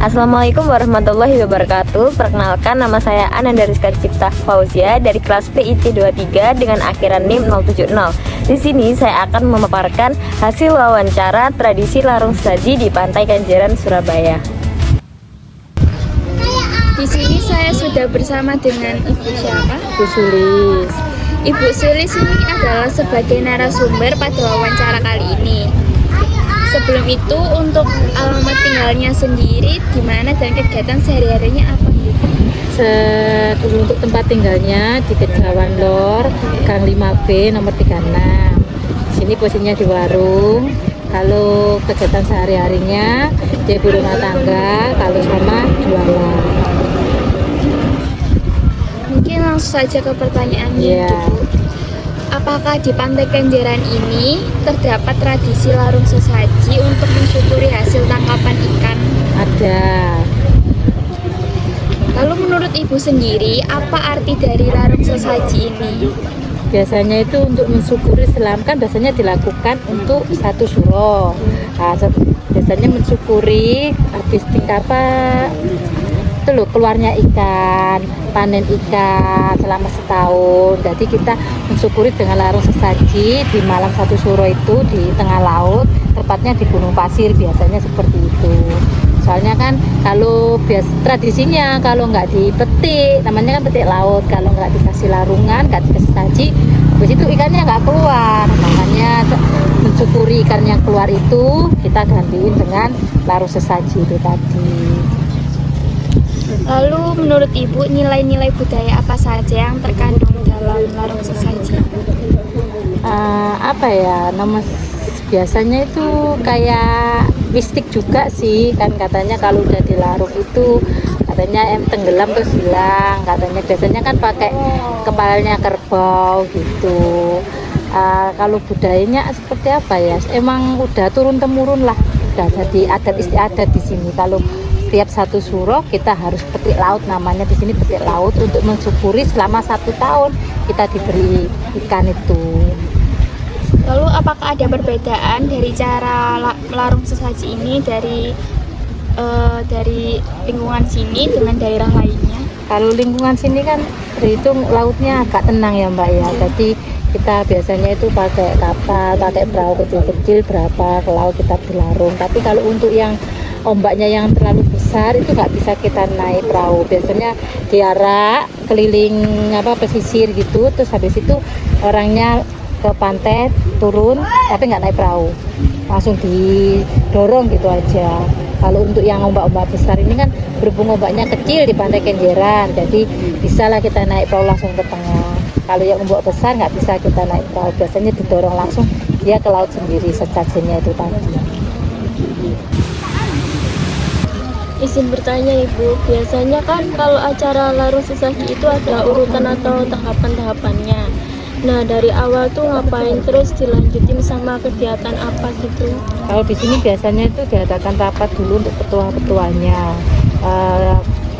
Assalamualaikum warahmatullahi wabarakatuh. Perkenalkan, nama saya Ananda Rizka Cipta Fauzia dari kelas PIC 23 dengan akhiran NIM 070. Di sini saya akan memaparkan hasil wawancara tradisi larung sesaji di Pantai Kenjeran, Surabaya. Di sini saya sudah bersama dengan Ibu siapa? Ibu Sulis. Ibu Sulis ini adalah sebagai narasumber pada wawancara kali ini. Sebelum itu, untuk alamat tinggalnya sendiri di mana dan kegiatan sehari-harinya apa gitu? Untuk tempat tinggalnya di Kejawan Lor, Gang 5B nomor 36. Di sini posisinya di warung. Kalau kegiatan sehari-harinya dia ibu rumah tangga, kalau sama jualan. Mungkin langsung saja ke pertanyaannya, Iya. Ibu. Apakah di Pantai Kenjeran ini terdapat tradisi larung sesaji untuk mensyukuri hasil tangkapan ikan? Ada. Lalu menurut Ibu sendiri, apa arti dari larung sesaji ini? Biasanya itu untuk mensyukuri kan biasanya dilakukan untuk satu suro. Nah, biasanya mensyukuri habis tingkapan itu loh, keluarnya ikan, panen ikan selama setahun. Jadi kita mensyukuri dengan larung sesaji di malam satu suro itu di tengah laut, tepatnya di Gunung Pasir, biasanya seperti itu. Soalnya kan kalau tradisinya kalau nggak dipetik, namanya kan petik laut, kalau nggak dikasih larungan, nggak dikasih saji, habis itu ikannya nggak keluar. Makanya mensyukuri ikan yang keluar itu kita gantiin dengan larung sesaji itu tadi. Lalu menurut Ibu, nilai-nilai budaya apa saja yang terkandung dalam larung sesaji? Apa ya, biasanya itu kayak mistik juga sih, kan katanya kalau udah dilarung itu katanya tenggelam terus hilang, katanya biasanya kan pakai kepalanya kerbau gitu. Kalau budayanya seperti apa ya, emang udah turun temurun lah, udah jadi adat istiadat di sini. Kalau setiap satu suro kita harus petik laut, namanya di sini petik laut, untuk mensyukuri selama 1 tahun kita diberi ikan itu. Lalu apakah ada perbedaan dari cara larung sesaji ini dari lingkungan sini dengan daerah lainnya? Kalau lingkungan sini kan terhitung lautnya agak tenang ya Mbak ya. Jadi kita biasanya itu pakai kapal, pakai perahu kecil-kecil berapa ke laut kita berlarung. Tapi kalau untuk yang ombaknya yang terlalu besar itu nggak bisa kita naik perahu. Biasanya diarak keliling pesisir gitu. Terus habis itu orangnya ke pantai turun tapi nggak naik perahu, langsung didorong gitu aja. Kalau untuk yang ombak-ombak besar ini kan berhubung ombaknya kecil di Pantai Kenjeran, jadi bisalah kita naik perahu langsung ke tengah. Kalau yang ombak besar nggak bisa kita naik perahu, biasanya didorong langsung dia ke laut sendiri sesajinya itu tadi. Izin bertanya Ibu, biasanya kan kalau acara larung sesaji itu ada urutan atau tahapan-tahapannya. Nah, dari awal tuh ngapain, terus dilanjutin sama kegiatan apa gitu? Kalau di sini biasanya itu diadakan rapat dulu untuk ketua-ketuanya.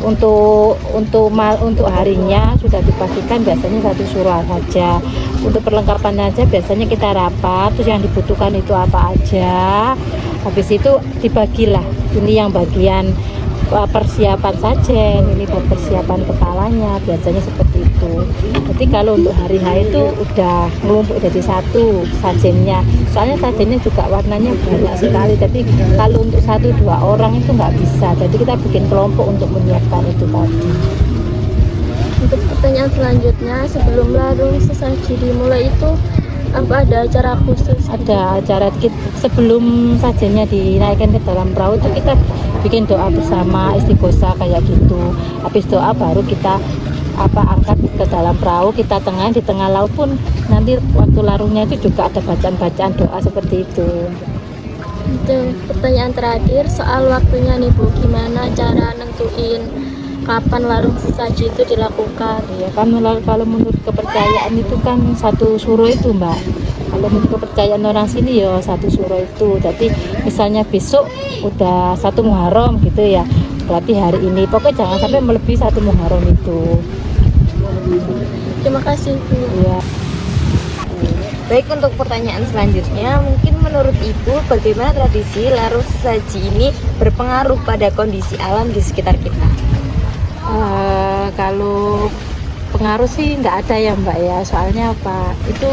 Untuk harinya sudah dipastikan biasanya satu surah saja. Untuk perlengkapannya aja biasanya kita rapat, terus yang dibutuhkan itu apa aja. Habis itu dibagilah, ini yang bagian persiapan sajen, ini buat persiapan kepalanya, biasanya seperti itu. Jadi kalau untuk hari H itu udah ngelumpuk jadi satu sajennya, soalnya sajennya juga warnanya banyak sekali. Tapi kalau untuk 1-2 orang itu nggak bisa, jadi kita bikin kelompok untuk menyiapkan itu tadi. Untuk pertanyaan selanjutnya, sebelum larung sesaji dimulai itu apa ada acara khusus? Ada acara sebelum sajennya dinaikkan ke dalam perahu itu kita bikin doa bersama istighosah kayak gitu. Habis doa baru kita angkat ke dalam perahu, kita di tengah laut pun nanti waktu larungnya itu juga ada bacaan-bacaan doa seperti itu. Itu pertanyaan terakhir soal waktunya nih Bu, gimana cara nentuin kapan larung sesaji itu dilakukan? Ya kan, kalau menurut kepercayaan itu kan satu suro itu Mbak. Kalau menurut kepercayaan orang sini ya satu suro itu. Jadi misalnya besok udah 1 Muharram gitu ya, berarti hari ini pokoknya jangan sampai melebihi 1 Muharram itu. Terima kasih Bu. Ya. Baik, untuk pertanyaan selanjutnya, mungkin menurut Ibu bagaimana tradisi larung sesaji ini berpengaruh pada kondisi alam di sekitar kita? Kalau pengaruh sih nggak ada ya Mbak ya, soalnya apa, itu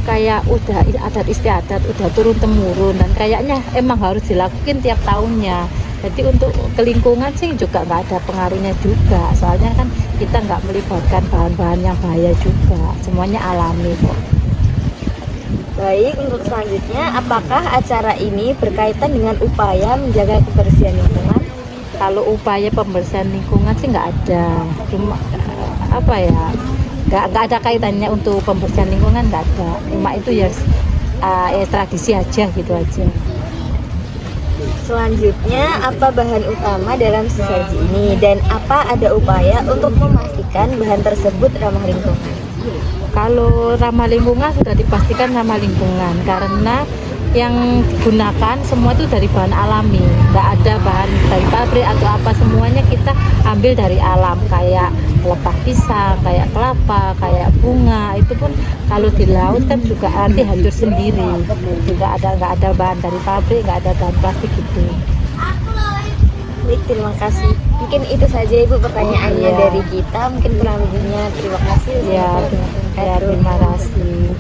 kayak udah adat istiadat, udah turun temurun, dan kayaknya emang harus dilakukan tiap tahunnya. Jadi untuk ke lingkungan sih juga nggak ada pengaruhnya juga, soalnya kan kita nggak melibatkan bahan-bahan yang bahaya juga, semuanya alami kok. Baik, untuk selanjutnya, apakah acara ini berkaitan dengan upaya menjaga kebersihan lingkungan? Kalau upaya pembersihan lingkungan sih nggak ada, cuma apa ya, nggak ada kaitannya untuk pembersihan lingkungan, nggak ada, cuma itu ya tradisi aja gitu aja. Selanjutnya, apa bahan utama dalam sesaji ini dan apa ada upaya untuk memastikan bahan tersebut ramah lingkungan? Kalau ramah lingkungan sudah dipastikan ramah lingkungan, karena yang digunakan semua itu dari bahan alami, nggak ada bahan dari pabrik atau apa, semuanya kita ambil dari alam, kayak pelepah pisang, kayak kelapa, kayak bunga, itu pun kalau di laut kan juga nanti hancur sendiri, juga nggak ada bahan dari pabrik, nggak ada bahan plastik gitu. Baik, terima kasih. Mungkin itu saja Ibu pertanyaannya dari kita. Mungkin kurang lebihnya terima kasih. Terima kasih.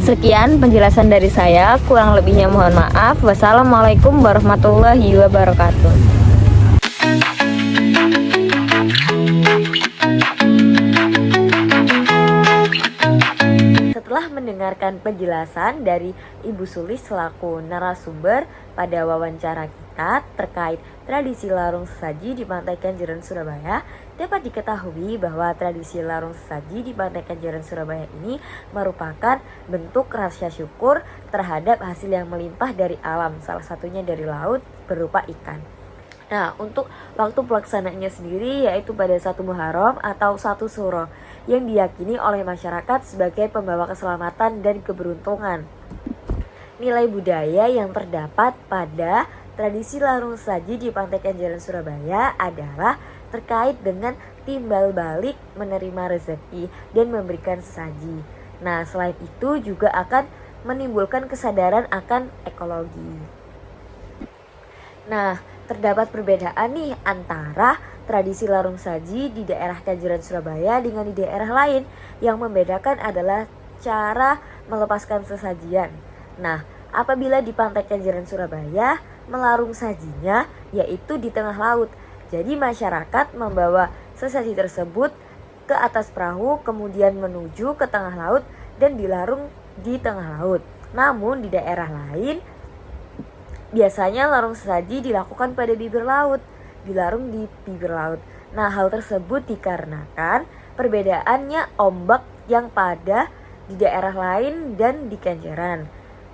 Sekian penjelasan dari saya. Kurang lebihnya mohon maaf. Wassalamualaikum warahmatullahi wabarakatuh. Setelah mendengarkan penjelasan dari Ibu Sulis selaku narasumber pada wawancara kita terkait tradisi larung sesaji di Pantai Kenjeran Surabaya, dapat diketahui bahwa tradisi larung sesaji di Pantai Kenjeran Surabaya ini merupakan bentuk rasa syukur terhadap hasil yang melimpah dari alam, salah satunya dari laut berupa ikan. Nah, untuk waktu pelaksanaannya sendiri yaitu pada 1 Muharram atau 1 Suro yang diyakini oleh masyarakat sebagai pembawa keselamatan dan keberuntungan. Nilai budaya yang terdapat pada tradisi larung sesaji di Pantai Kenjeran Surabaya adalah terkait dengan timbal balik menerima rezeki dan memberikan sesaji. Nah, selain itu juga akan menimbulkan kesadaran akan ekologi. Nah, terdapat perbedaan nih antara tradisi larung saji di daerah Kenjeran Surabaya dengan di daerah lain. Yang membedakan adalah cara melepaskan sesajian. Nah, apabila di Pantai Kenjeran Surabaya melarung sajinya yaitu di tengah laut. Jadi masyarakat membawa sesaji tersebut ke atas perahu kemudian menuju ke tengah laut dan dilarung di tengah laut. Namun di daerah lain biasanya larung sesaji dilakukan pada bibir laut, dilarung di bibir laut. Nah, hal tersebut dikarenakan perbedaannya ombak yang pada di daerah lain dan di Kenjeran.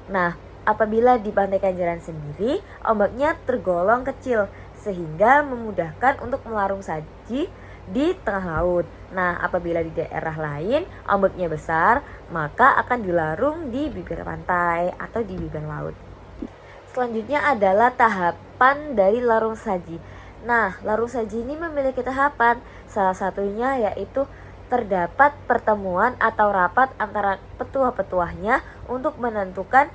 Nah, apabila di Pantai Kenjeran sendiri, ombaknya tergolong kecil sehingga memudahkan untuk melarung saji di tengah laut. Nah, apabila di daerah lain ombaknya besar, maka akan dilarung di bibir pantai atau di bibir laut. Selanjutnya adalah tahapan dari larung saji. Nah, larung saji ini memiliki tahapan. Salah satunya yaitu terdapat pertemuan atau rapat antara petuah-petuahnya untuk menentukan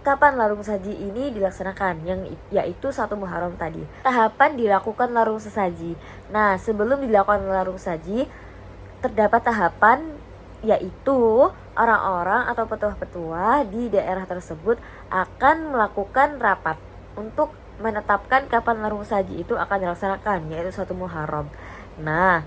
kapan larung saji ini dilaksanakan, yaitu 1 Muharram tadi. Tahapan dilakukan larung sesaji. Nah, sebelum dilakukan larung saji, terdapat tahapan yaitu orang-orang atau petuah-petuah di daerah tersebut akan melakukan rapat untuk menetapkan kapan larung saji itu akan dilaksanakan, yaitu 1 Muharram. Nah,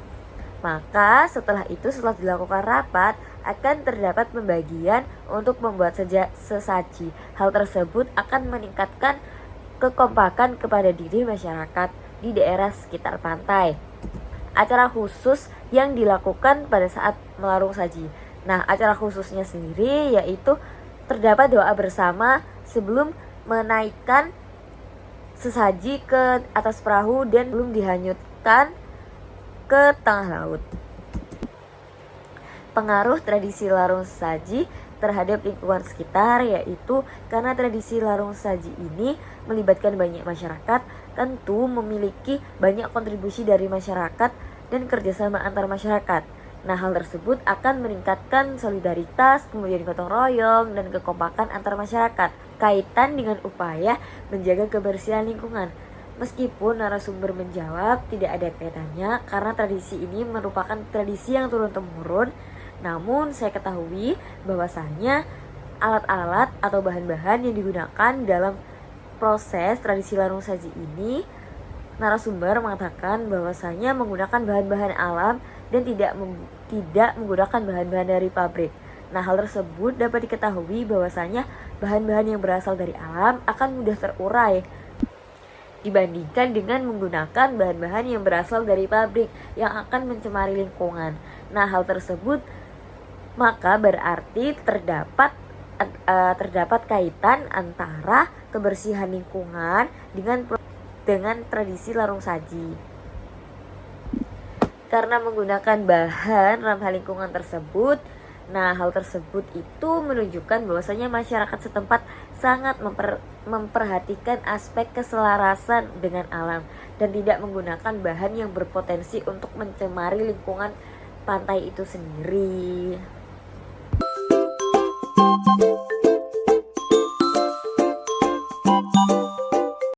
maka setelah dilakukan rapat akan terdapat pembagian untuk membuat sesaji. Hal tersebut akan meningkatkan kekompakan kepada diri masyarakat di daerah sekitar pantai. Acara khusus yang dilakukan pada saat melarung saji. Nah, acara khususnya sendiri yaitu terdapat doa bersama sebelum menaikkan sesaji ke atas perahu dan belum dihanyutkan ke tengah laut. Pengaruh tradisi larung saji terhadap lingkungan sekitar yaitu karena tradisi larung saji ini melibatkan banyak masyarakat, tentu memiliki banyak kontribusi dari masyarakat dan kerjasama antar masyarakat. Nah, hal tersebut akan meningkatkan solidaritas, kemudian gotong royong, dan kekompakan antar masyarakat kaitan dengan upaya menjaga kebersihan lingkungan. Meskipun narasumber menjawab tidak ada kaitannya karena tradisi ini merupakan tradisi yang turun-temurun, namun saya ketahui bahwasanya alat-alat atau bahan-bahan yang digunakan dalam proses tradisi larung saji ini, narasumber mengatakan bahwasanya menggunakan bahan-bahan alam dan tidak menggunakan bahan-bahan dari pabrik. Nah, hal tersebut dapat diketahui bahwasanya bahan-bahan yang berasal dari alam akan mudah terurai dibandingkan dengan menggunakan bahan-bahan yang berasal dari pabrik yang akan mencemari lingkungan. Nah, hal tersebut maka berarti terdapat kaitan antara kebersihan lingkungan dengan tradisi larung saji. Karena menggunakan bahan ramah lingkungan tersebut, nah hal tersebut itu menunjukkan bahwasanya masyarakat setempat sangat memperhatikan aspek keselarasan dengan alam dan tidak menggunakan bahan yang berpotensi untuk mencemari lingkungan pantai itu sendiri.